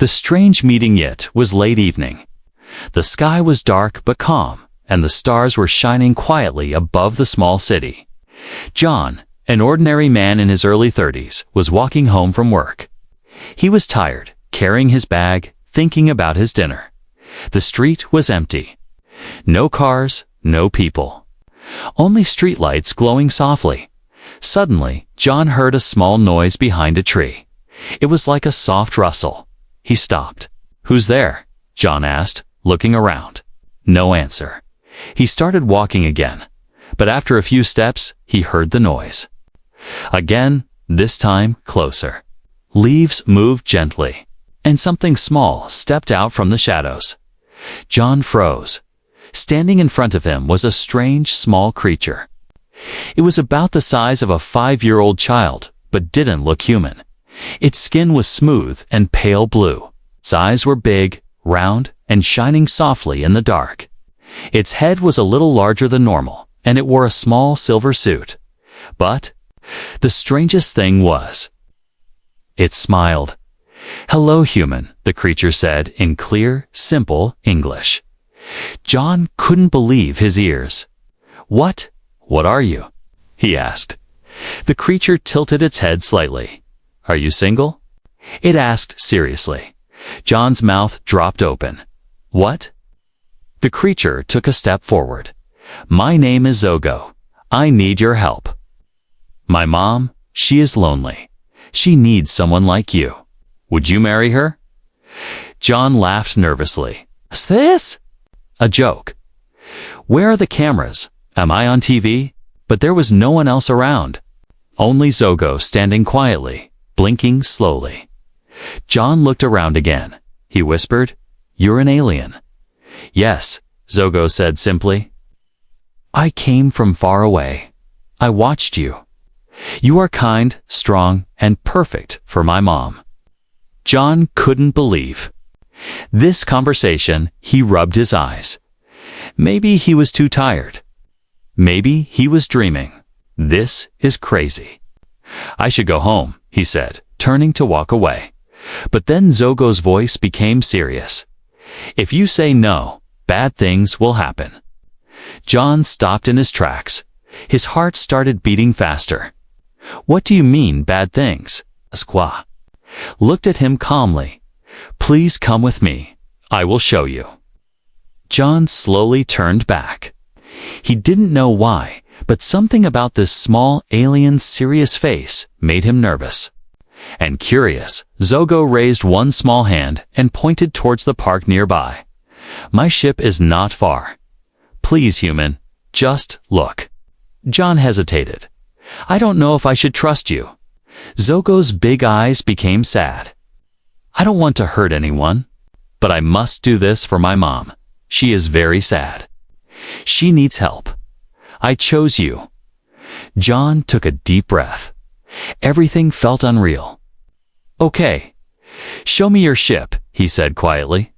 The strange meeting yet was late evening. The sky was dark but calm, and the stars were shining quietly above the small city. John, an ordinary man in his early 30s, was walking home from work. He was tired, carrying his bag, thinking about his dinner. The street was empty. No cars, no people. Only streetlights glowing softly. Suddenly, John heard a small noise behind a tree. It was like a soft rustle. He stopped. "Who's there?" John asked, looking around. No answer. He started walking again, but after a few steps, he heard the noise. Again, this time closer. Leaves moved gently, and something small stepped out from the shadows. John froze. Standing in front of him was a strange, small creature. It was about the size of a 5-year-old child, but didn't look human. Its skin was smooth and pale blue. Its eyes were big, round, and shining softly in the dark. Its head was a little larger than normal, and it wore a small silver suit. But the strangest thing was, it smiled. "Hello, human," the creature said in clear, simple English. John couldn't believe his ears. What are you?" he asked. The creature tilted its head slightly. "Are you single?" it asked seriously. John's mouth dropped open. "What?" The creature took a step forward. "My name is Zogo. I need your help. My mom, she is lonely. She needs someone like you. Would you marry her?" John laughed nervously. "Is this a joke? Where are the cameras? Am I on TV?" But there was no one else around. Only Zogo standing quietly, blinking slowly. John looked around again. He whispered, "You're an alien." "Yes," Zogo said simply. "I came from far away. I watched you. You are kind, strong, and perfect for my mom." John couldn't believe. This conversation, he rubbed his eyes. Maybe he was too tired. Maybe he was dreaming. This is crazy. "I should go home," he said, turning to walk away. But then Zogo's voice became serious. "If you say no, bad things will happen." John stopped in his tracks. His heart started beating faster. "What do you mean, bad things?" Squaw looked at him calmly. "Please come with me. I will show you." John slowly turned back. He didn't know why, but something about this small, alien's serious face made him nervous. And curious, Zogo raised one small hand and pointed towards the park nearby. "My ship is not far. Please, human, just look." John hesitated. "I don't know if I should trust you." Zogo's big eyes became sad. "I don't want to hurt anyone, but I must do this for my mom. She is very sad. She needs help. I chose you." John took a deep breath. Everything felt unreal. "Okay, show me your ship," he said quietly.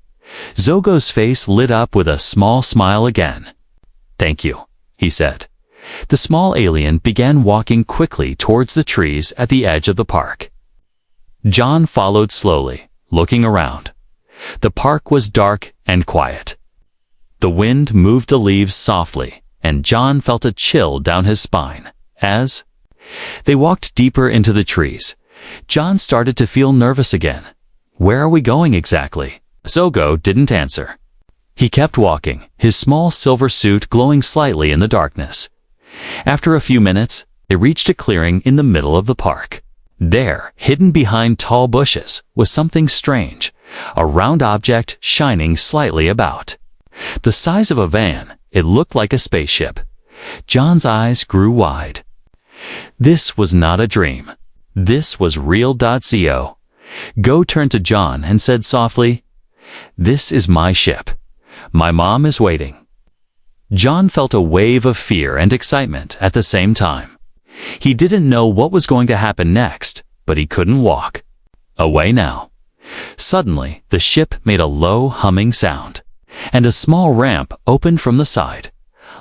Zogo's face lit up with a small smile again. "Thank you," he said. The small alien began walking quickly towards the trees at the edge of the park. John followed slowly, looking around. The park was dark and quiet. The wind moved the leaves softly, and John felt a chill down his spine. As they walked deeper into the trees, John started to feel nervous again. "Where are we going exactly?" Zogo didn't answer. He kept walking, his small silver suit glowing slightly in the darkness. After a few minutes, they reached a clearing in the middle of the park. There, hidden behind tall bushes, was something strange, a round object shining slightly about. The size of a van, it looked like a spaceship. John's eyes grew wide. This was not a dream. This was real. Go turned to John and said softly, "This is my ship. My mom is waiting." John felt a wave of fear and excitement at the same time. He didn't know what was going to happen next, but he couldn't walk away now. Suddenly, the ship made a low humming sound, and a small ramp opened from the side,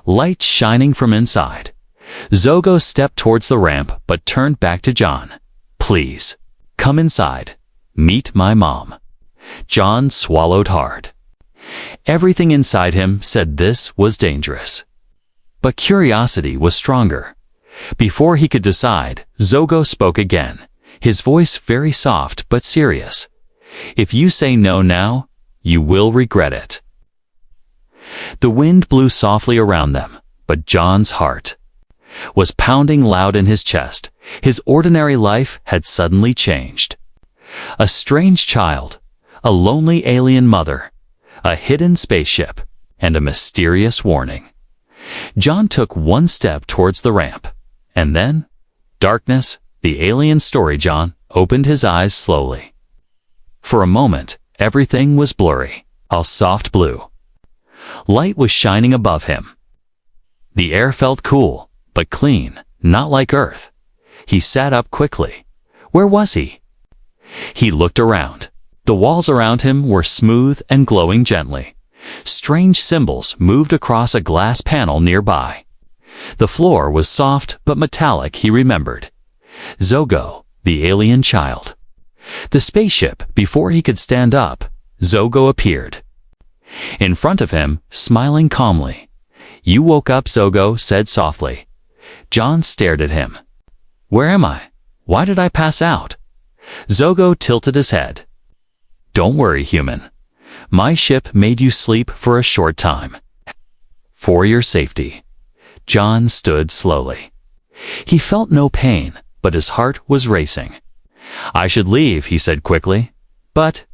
light shining from inside. Zogo stepped towards the ramp but turned back to John. "Please, come inside. Meet my mom." John swallowed hard. Everything inside him said this was dangerous. But curiosity was stronger. Before he could decide, Zogo spoke again, his voice very soft but serious. If you say no now, you will regret it. The wind blew softly around them, but John's heart was pounding loud in his chest. His ordinary life had suddenly changed. A strange child, a lonely alien mother, a hidden spaceship, and a mysterious warning. John took one step towards the ramp, and then, darkness, the alien story. John opened his eyes slowly. For a moment, everything was blurry, a soft blue. Light was shining above him. The air felt cool, but clean, not like Earth. He sat up quickly. Where was he? He looked around. The walls around him were smooth and glowing gently. Strange symbols moved across a glass panel nearby. The floor was soft but metallic, he remembered. Zogo, the alien child. The spaceship, before he could stand up, Zogo appeared. In front of him, smiling calmly. You woke up, Zogo said softly. John stared at him. Where am I? Why did I pass out? Zogo tilted his head. Don't worry, human. My ship made you sleep for a short time. For your safety. John stood slowly. He felt no pain, but his heart was racing. I should leave, he said quickly. But,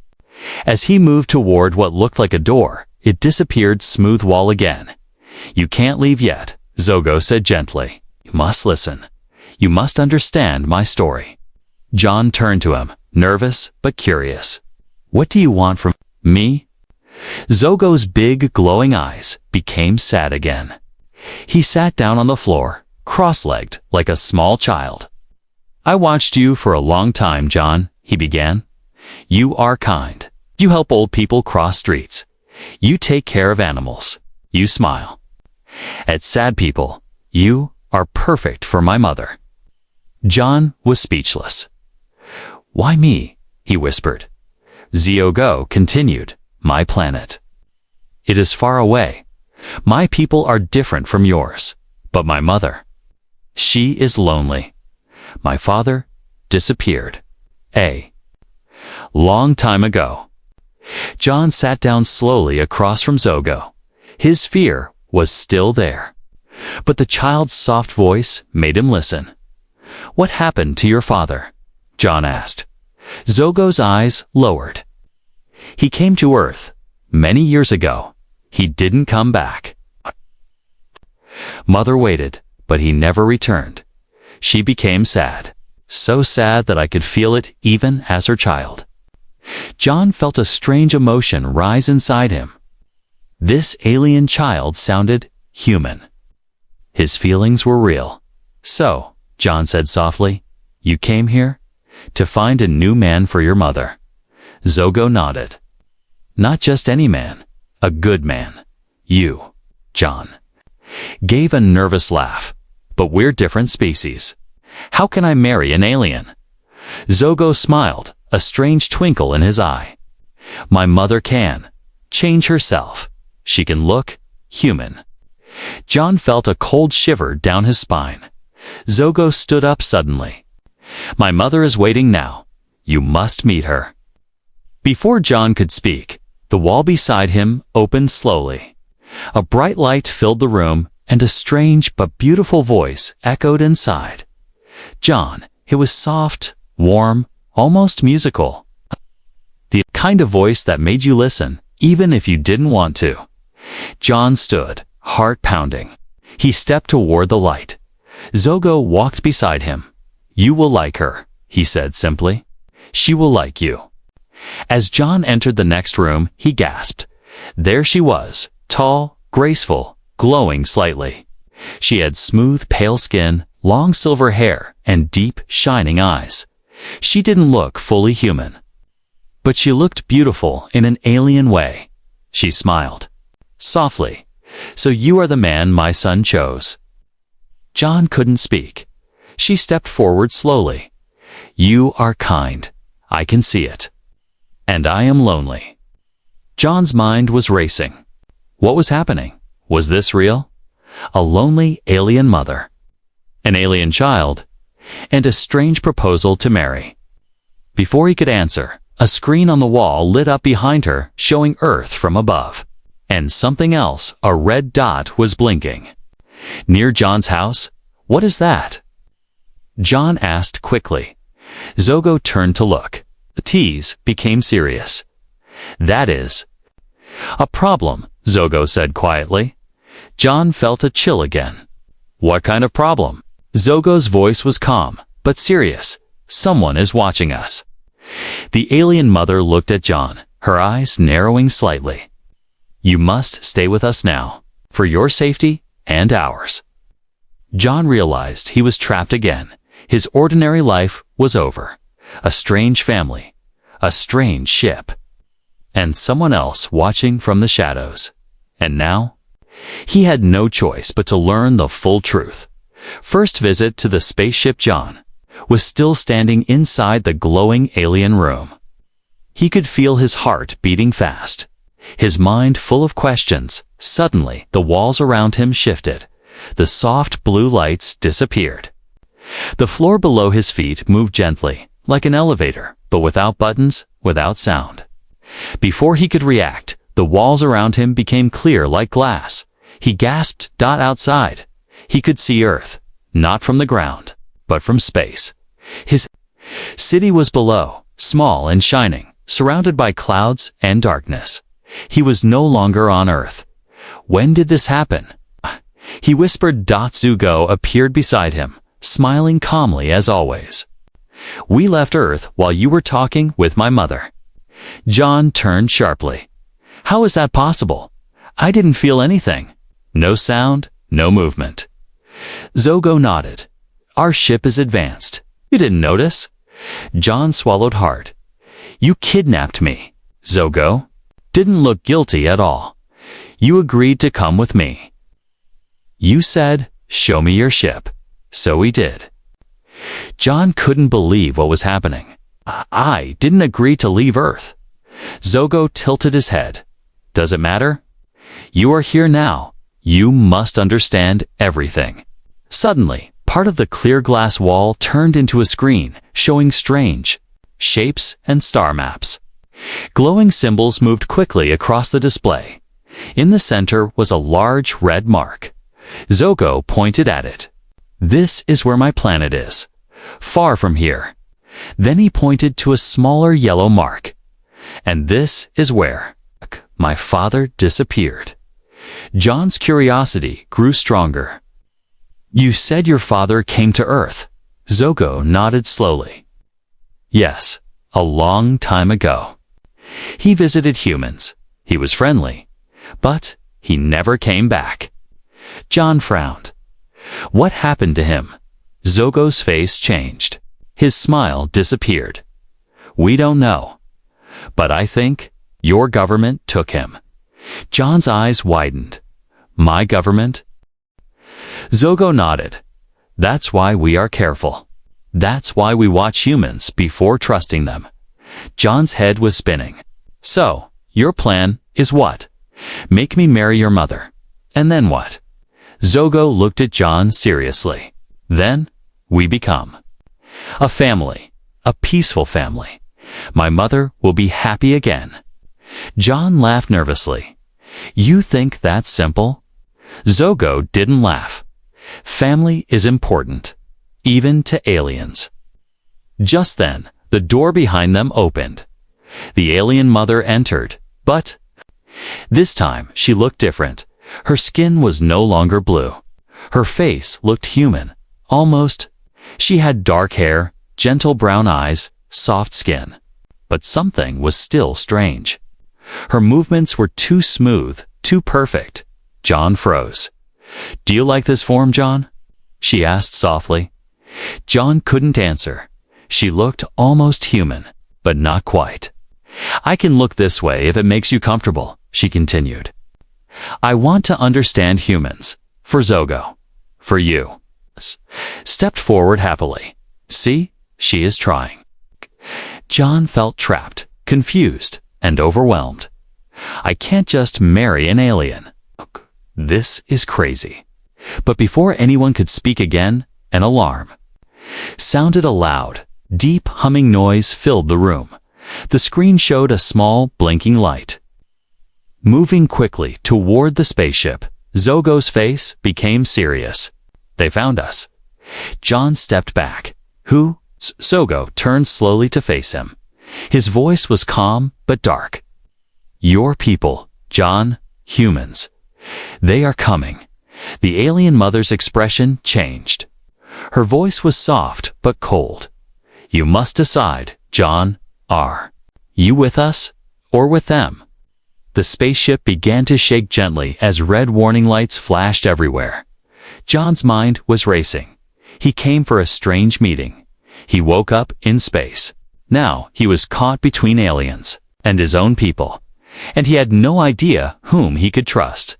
as he moved toward what looked like a door, it disappeared smooth wall again. You can't leave yet, Zogo said gently. You must listen. You must understand my story. John turned to him, nervous but curious. What do you want from me? Zogo's big, glowing eyes became sad again. He sat down on the floor, cross-legged, like a small child. I watched you for a long time, John, he began. You are kind. You help old people cross streets. You take care of animals. You smile at sad people. You are perfect for my mother. John was speechless. Why me? He whispered. Zogo continued. My planet. It is far away. My people are different from yours. But my mother, she is lonely. My father disappeared. A long time ago. John sat down slowly across from Zogo. His fear was still there. But the child's soft voice made him listen. What happened to your father? John asked. Zogo's eyes lowered. He came to Earth many years ago. He didn't come back. Mother waited, but he never returned. She became sad, so sad that I could feel it even as her child. John felt a strange emotion rise inside him. This alien child sounded human. His feelings were real. So, John said softly, you came here to find a new man for your mother. Zogo nodded. Not just any man, a good man. You, John, gave a nervous laugh. But we're different species. How can I marry an alien? Zogo smiled, a strange twinkle in his eye. My mother can change herself. She can look human. John felt a cold shiver down his spine. Zogo stood up suddenly. My mother is waiting now. You must meet her. Before John could speak, the wall beside him opened slowly. A bright light filled the room, and a strange but beautiful voice echoed inside. John, it was soft, warm, almost musical. The kind of voice that made you listen, even if you didn't want to. John stood, heart pounding. He stepped toward the light. Zogo walked beside him. You will like her, he said simply. She will like you. As John entered the next room, he gasped. There she was, tall, graceful, glowing slightly. She had smooth, pale skin, long silver hair, and deep, shining eyes. She didn't look fully human. But she looked beautiful in an alien way. She smiled softly. So you are the man my son chose. John couldn't speak. She stepped forward slowly. You are kind. I can see it. and I am lonely. John's mind was racing. What was happening? Was this real? A lonely alien mother, an alien child, and a strange proposal to marry. Before he could answer, a screen on the wall lit up behind her, showing Earth from above. And something else, a red dot, was blinking. Near John's house? What is that? John asked quickly. Zogo turned to look. The tease became serious. That is a problem, Zogo said quietly. John felt a chill again. What kind of problem? Zogo's voice was calm, but serious. Someone is watching us. The alien mother looked at John, her eyes narrowing slightly. You must stay with us now, for your safety and ours. John realized he was trapped again. His ordinary life was over. A strange family, a strange ship, and someone else watching from the shadows. And now, he had no choice but to learn the full truth. First visit to the spaceship. John was still standing inside the glowing alien room. He could feel his heart beating fast, his mind full of questions. Suddenly, the walls around him shifted. The soft blue lights disappeared. The floor below his feet moved gently, like an elevator, but without buttons, without sound. Before he could react, the walls around him became clear like glass. He gasped. Outside, he could see Earth, not from the ground, but from space. His city was below, small and shining, surrounded by clouds and darkness. He was no longer on Earth. When did this happen? He whispered. Zogo appeared beside him, smiling calmly as always. We left Earth while you were talking with my mother. John turned sharply. How is that possible? I didn't feel anything. No sound, no movement. Zogo nodded. Our ship is advanced. You didn't notice? John swallowed hard. You kidnapped me, Zogo. Didn't look guilty at all. You agreed to come with me. You said, show me your ship. So we did. John couldn't believe what was happening. I didn't agree to leave Earth. Zogo tilted his head. Does it matter? You are here now. You must understand everything. Suddenly, part of the clear glass wall turned into a screen, showing strange shapes and star maps. Glowing symbols moved quickly across the display. In the center was a large red mark. Zogo pointed at it. This is where my planet is, far from here. Then he pointed to a smaller yellow mark. And this is where my father disappeared. John's curiosity grew stronger. You said your father came to Earth. Zogo nodded slowly. Yes, a long time ago. He visited humans. He was friendly, but he never came back. John frowned. What happened to him? Zogo's face changed. His smile disappeared. We don't know. But I think your government took him. John's eyes widened. My government? Zogo nodded. That's why we are careful. That's why we watch humans before trusting them. John's head was spinning. So, your plan is what? Make me marry your mother. And then what? Zogo looked at John seriously. Then, we become a family, a peaceful family. My mother will be happy again. John laughed nervously. You think that's simple? Zogo didn't laugh. Family is important, even to aliens. Just then, the door behind them opened. The alien mother entered, but this time she looked different. Her skin was no longer blue. Her face looked human, almost. She had dark hair, gentle brown eyes, soft skin. But something was still strange. Her movements were too smooth, too perfect. John froze. Do you like this form, John? She asked softly. John couldn't answer. She looked almost human, but not quite. I can look this way if it makes you comfortable, she continued. I want to understand humans. For Zogo. For you. Stepped forward happily. See, she is trying. John felt trapped, confused and overwhelmed. I can't just marry an alien. This is crazy. But before anyone could speak again, an alarm sounded. A loud, deep humming noise filled the room. The screen showed a small, blinking light. Moving quickly toward the spaceship, Zogo's face became serious. They found us. John stepped back. Who? Zogo turned slowly to face him. His voice was calm but dark. Your people, John, humans. They are coming. The alien mother's expression changed. Her voice was soft but cold. You must decide, John. Are you with us or with them? The spaceship began to shake gently as red warning lights flashed everywhere. John's mind was racing. He came for a strange meeting. He woke up in space. Now he was caught between aliens and his own people, and he had no idea whom he could trust.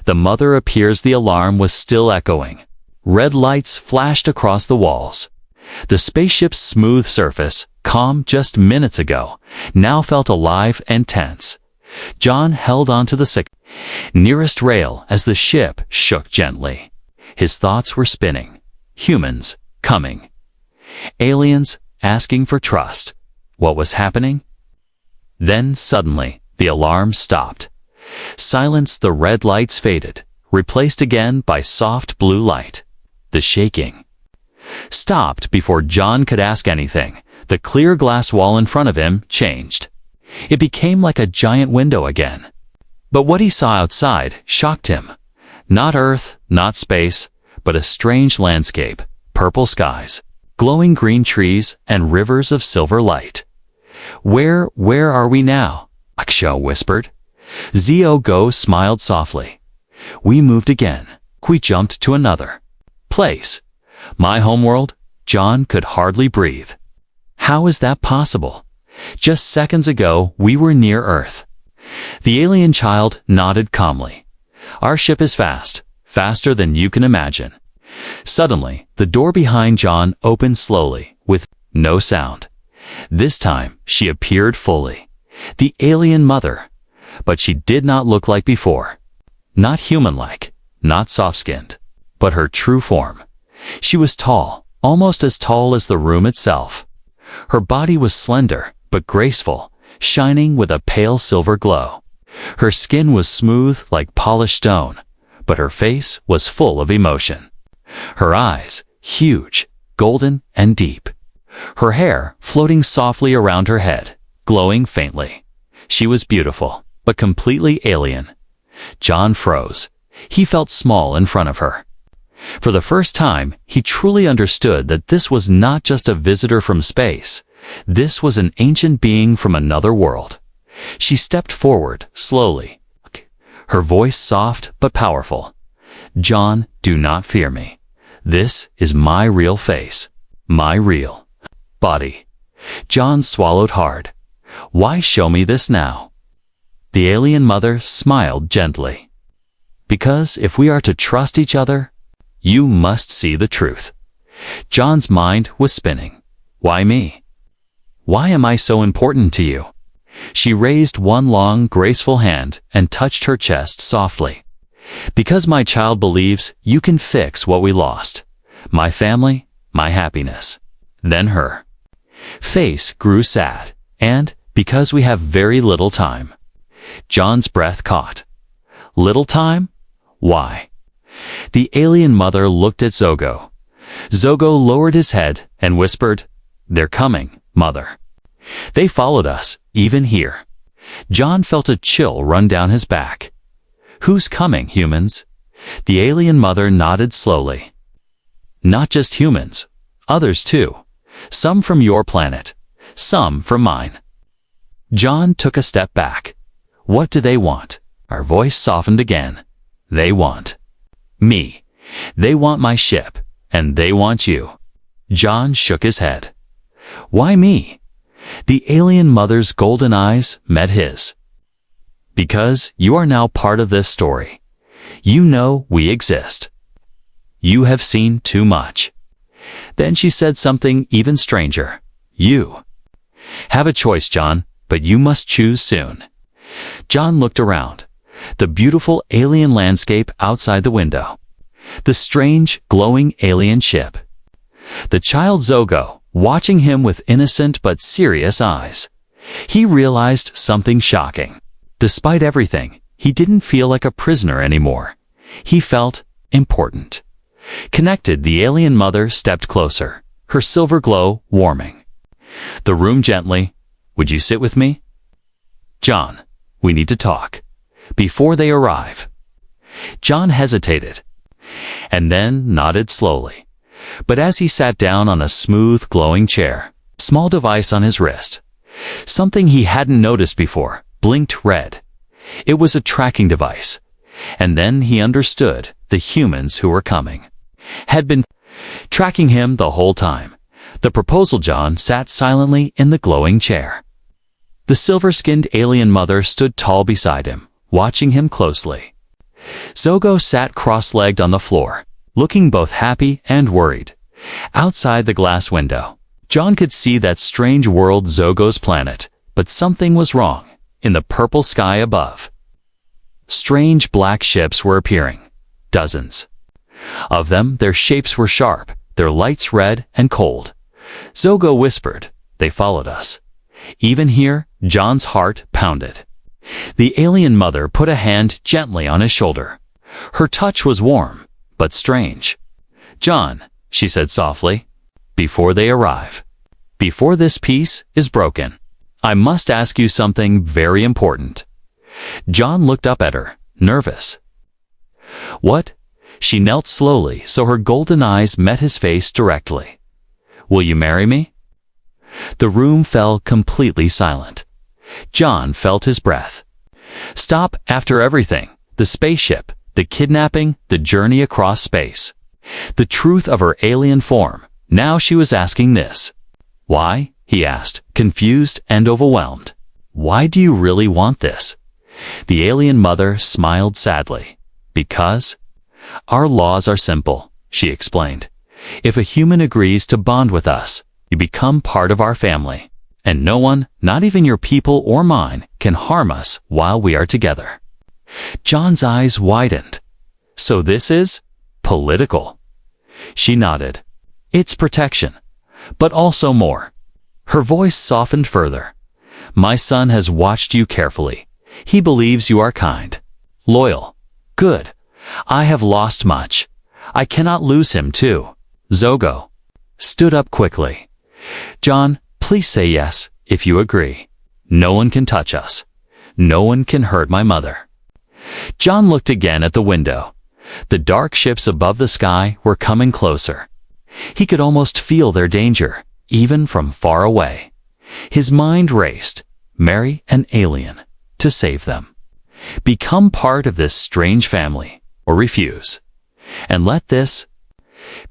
The mother appears. The alarm was still echoing. Red lights flashed across the walls. The spaceship's smooth surface, calm just minutes ago, now felt alive and tense. John held onto the nearest rail as the ship shook gently. His thoughts were spinning. Humans coming. Aliens asking for trust. What was happening? Then suddenly, the alarm stopped. Silence. The red lights faded, replaced again by soft blue light. The shaking stopped before John could ask anything. The clear glass wall in front of him changed. It became like a giant window again. But what he saw outside shocked him. Not Earth, not space, but a strange landscape. Purple skies, glowing green trees, and rivers of silver light. Where are we now? Aksha whispered. Zogo smiled softly. We moved again. We jumped to another place. My homeworld. John could hardly breathe. How is that possible? Just seconds ago, we were near Earth. The alien child nodded calmly. Our ship is fast, faster than you can imagine. Suddenly, the door behind John opened slowly, with no sound. This time, she appeared fully. The alien mother. But she did not look like before. Not human-like, not soft-skinned, but her true form. She was tall, almost as tall as the room itself. Her body was slender, but graceful, shining with a pale silver glow. Her skin was smooth like polished stone, but her face was full of emotion. Her eyes, huge, golden, and deep. Her hair floating softly around her head, glowing faintly. She was beautiful, but completely alien. John froze. He felt small in front of her. For the first time, he truly understood that this was not just a visitor from space. This was an ancient being from another world. She stepped forward, slowly. Her voice soft but powerful. John, do not fear me. This is my real face. My real body. John swallowed hard. Why show me this now? The alien mother smiled gently. Because if we are to trust each other, you must see the truth. John's mind was spinning. Why me? Why am I so important to you? She raised one long, graceful hand and touched her chest softly. Because my child believes you can fix what we lost. My family, my happiness. Then her face grew sad. And because we have very little time. John's breath caught. Little time? Why? The alien mother looked at Zogo. Zogo lowered his head and whispered, They're coming, mother. They followed us, even here. John felt a chill run down his back. Who's coming, humans? The alien mother nodded slowly. Not just humans. Others too. Some from your planet. Some from mine. John took a step back. What do they want? Our voice softened again. They want me. They want my ship. And they want you. John shook his head. Why me? The alien mother's golden eyes met his. Because you are now part of this story. You know we exist. You have seen too much. Then she said something even stranger. You have a choice, John. but you must choose soon." John looked around. The beautiful alien landscape outside the window. The strange, glowing alien ship. The child Zogo, watching him with innocent but serious eyes. He realized something shocking. Despite everything, he didn't feel like a prisoner anymore. He felt important. Connected, the alien mother stepped closer, her silver glow warming the room gently. "Would you sit with me?" "John, we need to talk. Before they arrive." John hesitated, and then nodded slowly. But as he sat down on a smooth, glowing chair, a small device on his wrist, something he hadn't noticed before, blinked red. It was a tracking device. And then he understood the humans who were coming had been tracking him the whole time. The proposal. John sat silently in the glowing chair. The silver-skinned alien mother stood tall beside him, watching him closely. Zogo sat cross-legged on the floor, looking both happy and worried. Outside the glass window, John could see that strange world, Zogo's planet, but something was wrong. In the purple sky above, strange black ships were appearing. Dozens of them. Their shapes were sharp, their lights red and cold. Zogo whispered, "They followed us." Even here, John's heart pounded. The alien mother put a hand gently on his shoulder. Her touch was warm, but strange. "John," she said softly, "before they arrive, before this peace is broken, I must ask you something very important." John looked up at her, nervous. "What?" She knelt slowly so her golden eyes met his face directly. "Will you marry me?" The room fell completely silent. John felt his breath stop. After everything, the spaceship, the kidnapping, the journey across space, the truth of her alien form, now she was asking this. "Why?" he asked, confused and overwhelmed. "Why do you really want this?" The alien mother smiled sadly. "Because our laws are simple," she explained. "If a human agrees to bond with us, you become part of our family, and no one, not even your people or mine, can harm us while we are together." John's eyes widened. "So this is political?" She nodded. "It's protection, but also more." Her voice softened further. "My son has watched you carefully. He believes you are kind, loyal, good. I have lost much. I cannot lose him too." Zogo stood up quickly. "John, please say yes, if you agree. No one can touch us. No one can hurt my mother." John looked again at the window. The dark ships above the sky were coming closer. He could almost feel their danger, even from far away. His mind raced. Marry an alien, to save them. Become part of this strange family, or refuse. And let this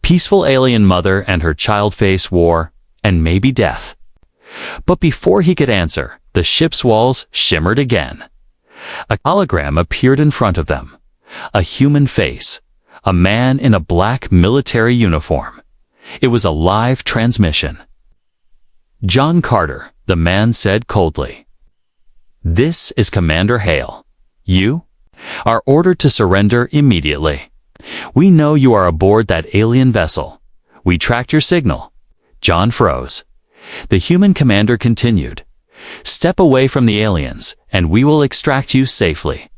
peaceful alien mother and her child face war, and maybe death. But before he could answer, the ship's walls shimmered again. A hologram appeared in front of them. A human face. A man in a black military uniform. It was a live transmission. "John Carter," the man said coldly. "This is Commander Hale. You are ordered to surrender immediately. We know you are aboard that alien vessel. We tracked your signal." John froze. The human commander continued. "Step away from the aliens, and we will extract you safely.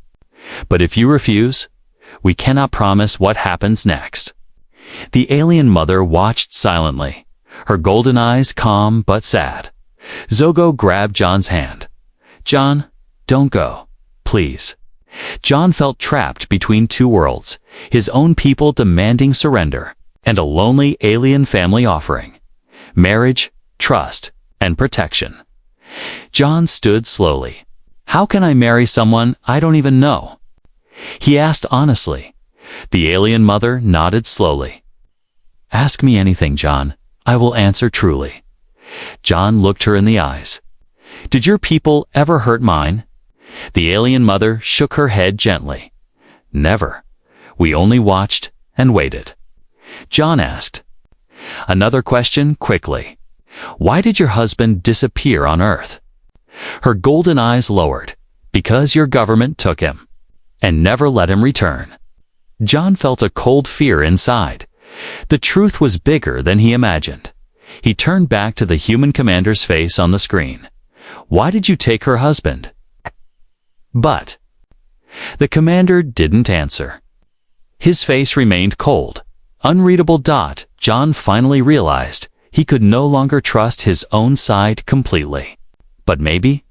But if you refuse, we cannot promise what happens next." The alien mother watched silently, her golden eyes calm but sad. Zogo grabbed John's hand. "John, don't go, please." John felt trapped between two worlds, his own people demanding surrender, and a lonely alien family offering marriage, trust, and protection. John stood slowly. "How can I marry someone I don't even know?" he asked honestly. The alien mother nodded slowly. "Ask me anything, John. I will answer truly." John looked her in the eyes. "Did your people ever hurt mine?" The alien mother shook her head gently. "Never. We only watched and waited." John asked another question quickly. "Why did your husband disappear on Earth?" Her golden eyes lowered. Because your government took him and never let him return. John felt a cold fear inside. The truth was bigger than he imagined. He turned back to the human commander's face on the screen. Why did you take her husband? But the commander didn't answer. His face remained cold. Unreadable. John finally realized he could no longer trust his own side completely. But maybe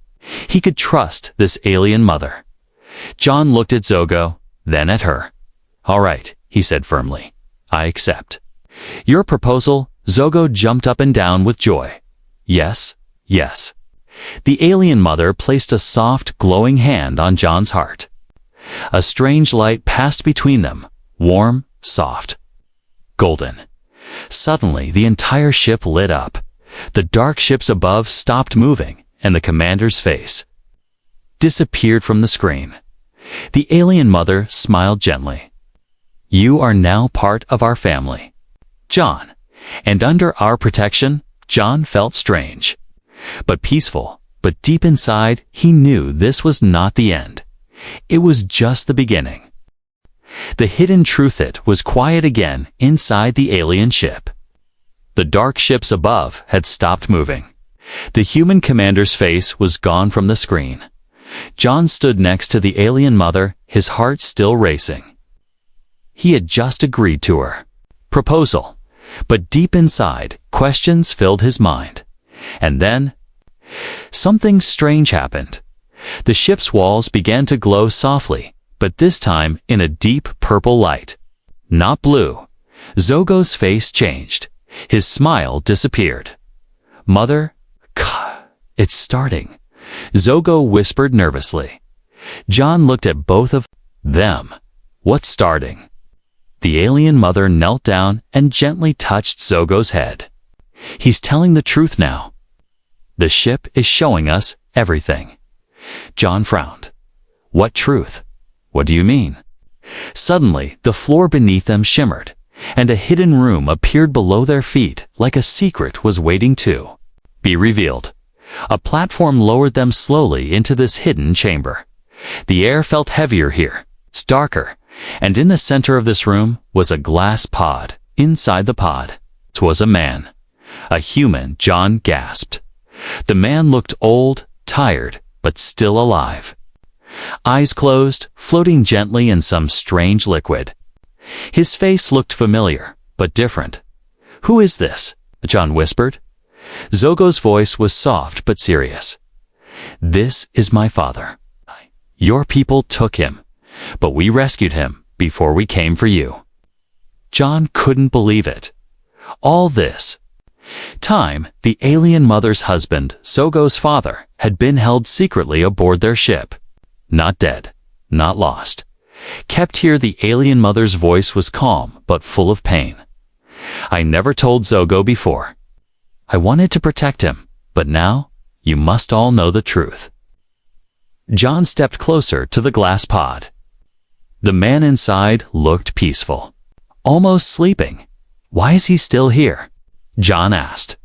he could trust this alien mother. John looked at Zogo, then at her. All right, he said firmly. I accept. Your proposal. Zogo jumped up and down with joy. Yes, yes. The alien mother placed a soft, glowing hand on John's heart. A strange light passed between them, warm, soft, golden. Suddenly, the entire ship lit up. The dark ships above stopped moving, and the commander's face disappeared from the screen. The alien mother smiled gently. You are now part of our family, John, and under our protection. John felt strange, but peaceful, but deep inside, he knew this was not the end. It was just the beginning. The hidden truth. It was quiet again inside the alien ship. The dark ships above had stopped moving. The human commander's face was gone from the screen. John stood next to the alien mother, his heart still racing. He had just agreed to her proposal, but deep inside, questions filled his mind. And then, something strange happened. The ship's walls began to glow softly, but this time in a deep purple light. Not blue. Zogo's face changed. His smile disappeared. Mother, it's starting, Zogo whispered nervously. John looked at both of them. What's starting? The alien mother knelt down and gently touched Zogo's head. He's telling the truth now. The ship is showing us everything. John frowned. What truth? What do you mean? Suddenly, the floor beneath them shimmered, and a hidden room appeared below their feet, like a secret was waiting to be revealed. A platform lowered them slowly into this hidden chamber. The air felt heavier here. It's darker, and in the center of this room was a glass pod. Inside the pod, it was a man. A human. John gasped. The man looked old, tired, but still alive. Eyes closed, floating gently in some strange liquid. His face looked familiar, but different. Who is this? John whispered. Zogo's voice was soft but serious. This is my father. Your people took him, but we rescued him before we came for you. John couldn't believe it. All this time, the alien mother's husband, Zogo's father, had been held secretly aboard their ship. Not dead, not lost. Kept here. The alien mother's voice was calm but full of pain. I never told Zogo before. I wanted to protect him, but now you must all know the truth. John stepped closer to the glass pod. The man inside looked peaceful, almost sleeping. Why is he still here? John asked.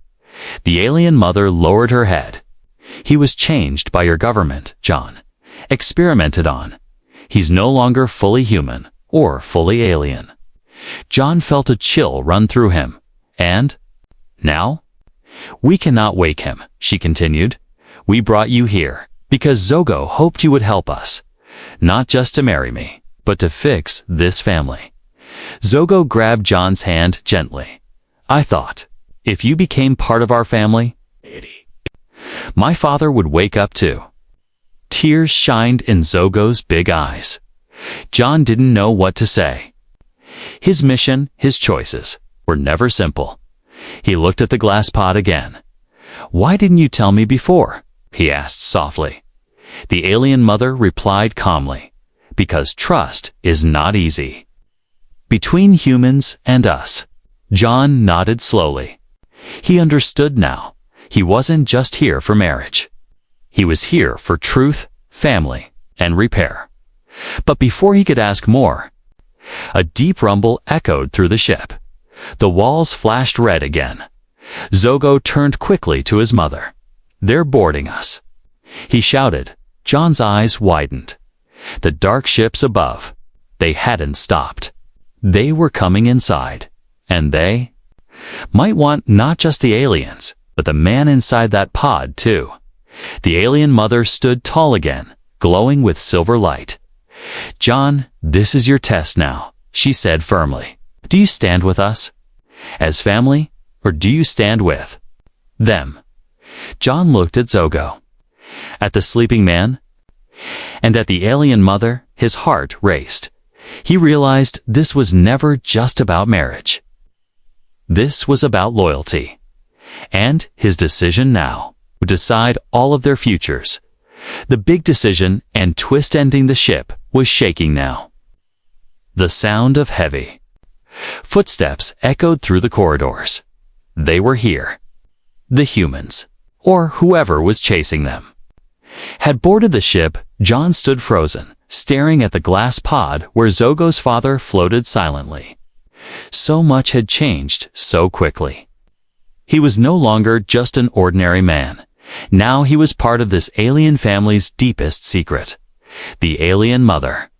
The alien mother lowered her head. He was changed by your government, John. Experimented on. He's no longer fully human or fully alien. John felt a chill run through him. And now? We cannot wake him, she continued. We brought you here because Zogo hoped you would help us. Not just to marry me, but to fix this family. Zogo grabbed John's hand gently. I thought, if you became part of our family, my father would wake up too. Tears shined in Zogo's big eyes. John didn't know what to say. His mission, his choices, were never simple. He looked at the glass pod again. Why didn't you tell me before? He asked softly. The alien mother replied calmly. Because trust is not easy. Between humans and us. John nodded slowly. He understood now. He wasn't just here for marriage. He was here for truth, family, and repair. But before he could ask more, a deep rumble echoed through the ship. The walls flashed red again. Zogo turned quickly to his mother. They're boarding us. He shouted. John's eyes widened. The dark ships above. They hadn't stopped. They were coming inside. And they might want not just the aliens, but the man inside that pod, too. The alien mother stood tall again, glowing with silver light. "John, this is your test now," she said firmly. "Do you stand with us as family, or do you stand with them?" John looked at Zogo, at the sleeping man, and at the alien mother. His heart raced. He realized this was never just about marriage. This was about loyalty. And his decision now would decide all of their futures. The big decision and twist ending the ship was shaking now. The sound of heavy footsteps echoed through the corridors. They were here. The humans, or whoever was chasing them, had boarded the ship. John stood frozen, staring at the glass pod where Zogo's father floated silently. So much had changed so quickly. He was no longer just an ordinary man. Now he was part of this alien family's deepest secret. The alien mother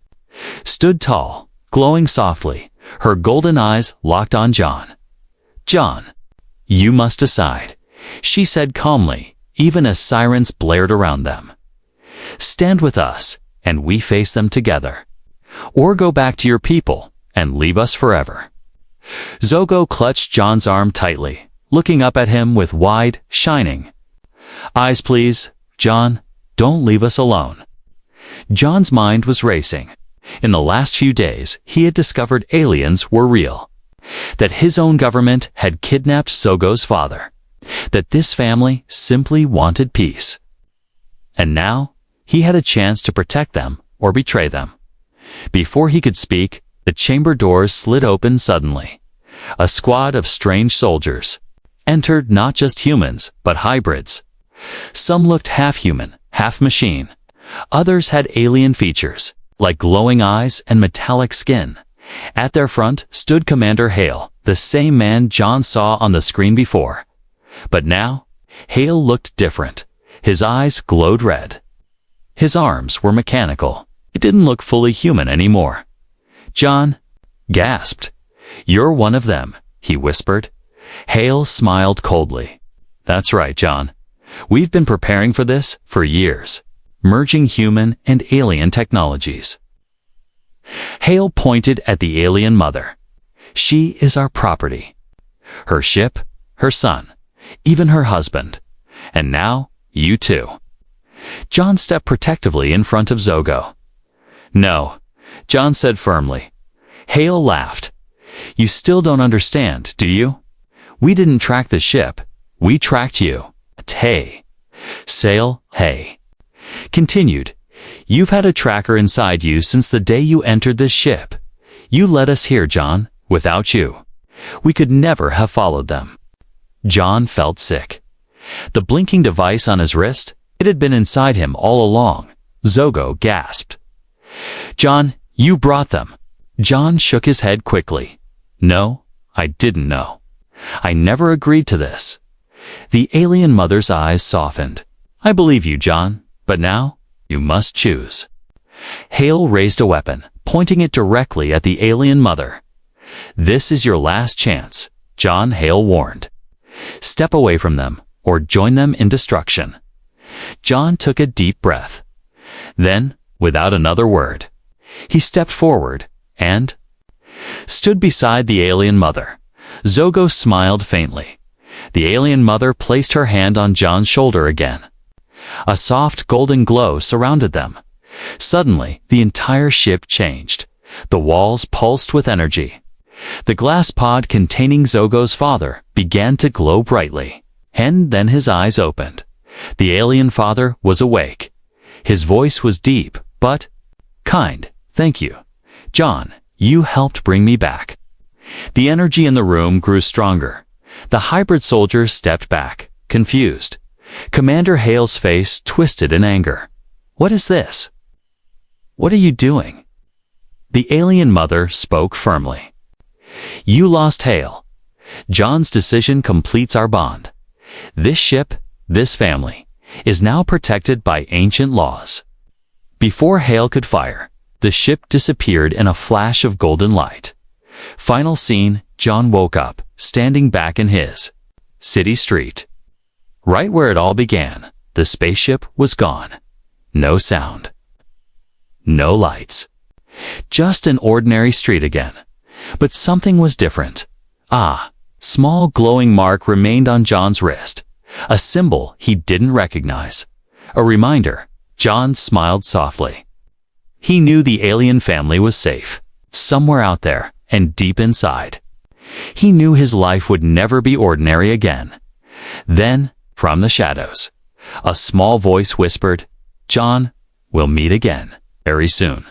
stood tall, glowing softly, her golden eyes locked on John. "John, you must decide," she said calmly, even as sirens blared around them. "Stand with us, and we face them together. Or go back to your people and leave us forever." Zogo clutched John's arm tightly, looking up at him with wide, shining eyes. "Please, John, don't leave us alone." John's mind was racing. In the last few days, he had discovered aliens were real, that his own government had kidnapped Zogo's father, that this family simply wanted peace. And now, he had a chance to protect them or betray them. Before he could speak, the chamber doors slid open suddenly. A squad of strange soldiers entered, not just humans, but hybrids. Some looked half human, half machine. Others had alien features, like glowing eyes and metallic skin. At their front stood Commander Hale, the same man John saw on the screen before. But now, Hale looked different. His eyes glowed red. His arms were mechanical. It didn't look fully human anymore. John gasped. "You're one of them," he whispered. Hale smiled coldly. "That's right, John. We've been preparing for this for years, merging human and alien technologies." Hale pointed at the alien mother. "She is our property. Her ship, her son, even her husband. And now, you too." John stepped protectively in front of Zogo. "No," John said firmly. Hale laughed. "You still don't understand, do you? We didn't track the ship. We tracked you. Hey. Sail, hey." Continued. "You've had a tracker inside you since the day you entered this ship. You led us here, John. Without you, we could never have followed them." John felt sick. The blinking device on his wrist, it had been inside him all along. Zogo gasped. "John, you brought them." John shook his head quickly. "No, I didn't know. I never agreed to this." The alien mother's eyes softened. "I believe you, John, but now you must choose." Hale raised a weapon, pointing it directly at the alien mother. "This is your last chance," John Hale warned. "Step away from them, or join them in destruction." John took a deep breath. Then, without another word, he stepped forward and stood beside the alien mother. Zogo smiled faintly. The alien mother placed her hand on John's shoulder again. A soft golden glow surrounded them. Suddenly, the entire ship changed. The walls pulsed with energy. The glass pod containing Zogo's father began to glow brightly. And then his eyes opened. The alien father was awake. His voice was deep, but kind. "Thank you. John, you helped bring me back." The energy in the room grew stronger. The hybrid soldiers stepped back, confused. Commander Hale's face twisted in anger. "What is this? What are you doing?" The alien mother spoke firmly. "You lost Hale. John's decision completes our bond. This ship, this family, is now protected by ancient laws. Before Hale could fire, the ship disappeared in a flash of golden light. Final scene, John woke up, standing back in his city street. Right where it all began, the spaceship was gone. No sound. No lights. Just an ordinary street again. But something was different. Small glowing mark remained on John's wrist. A symbol he didn't recognize. A reminder. John smiled softly. He knew the alien family was safe. Somewhere out there, and deep inside. He knew his life would never be ordinary again. Then, from the shadows, a small voice whispered, "John, we'll meet again, very soon."